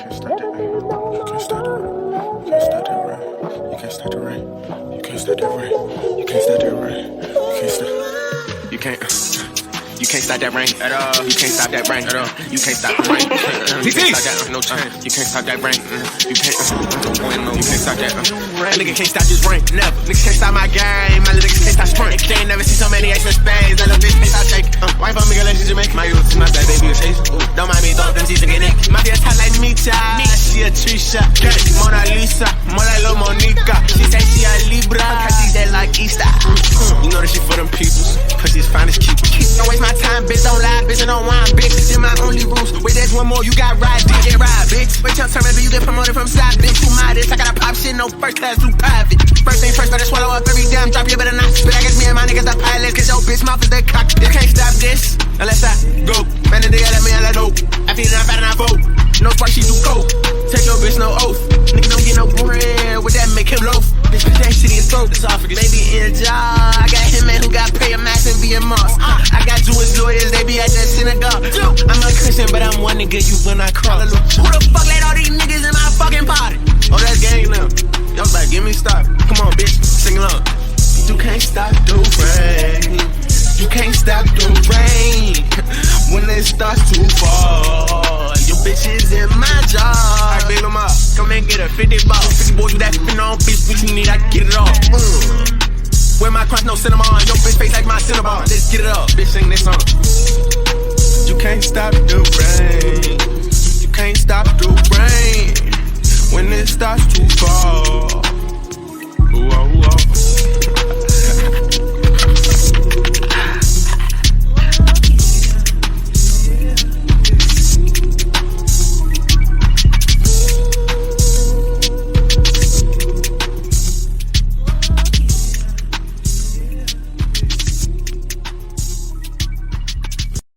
You can't stop that rain at all. You can't stop that rain at all. You can't stop the rain. You can't stop that, no chance. You can't stop that rain. You can't stop that. Nigga can't stop this rain, never. Niggas can't stop my game. My little niggas can't stop sprint. They ain't never seen so many X-Men spades. That little bitch can't stop shaking. Wife on me, girl, let you Jamaica. My youth, my bad baby, a chase. Don't mind me, throw them season, get it. My bitch hot like Mita. She a Trisha. Mona Lisa. More like Lil Monica. She say she a Libra. Cause she dead like Easter. You know that she for them peoples. Cause she's fine as keepers. Don't waste my time, bitch, don't lie, bitch, I don't whine, bitch. This my only rules. Wait, there's one more, you got ride, dick, get ride, bitch. Wait till turn, maybe you get promoted from side, bitch. Who my this? I gotta pop shit, no first class, too private. First thing first, better swallow up every damn drop, you better not spit. I guess me and my niggas the pilots, cause your bitch mouth is the cock. You can't stop this, unless I go. Man, the nigga let me, I let go. I feel it, I'm fat and I vote. No spark, she do coke. Take your bitch, no oath. Nigga don't get no bread, with that make him loaf. Bitch, put that shit in his throat. Maybe in a jar, I got him, man, who got pay a mass and be a moss. I got Jewish lawyers, they be at that synagogue. I'm a Christian, but I'm one nigga you when I cross. Who the fuck let all these niggas in my fucking party? Oh, that's gang now. Y'all like, give me stop. Come on, bitch, sing along. You can't stop the rain. You can't stop the rain. When it starts to fall, your bitch is in my jar. I bail them up. Come and get a 50 ball. 50 boys, you that spin on, bitch. What you need, I get it all. Wear my cross, no cinema on. Your bitch face like my Cinnabon. Let's get it up, bitch, sing this song. You can't stop the rain.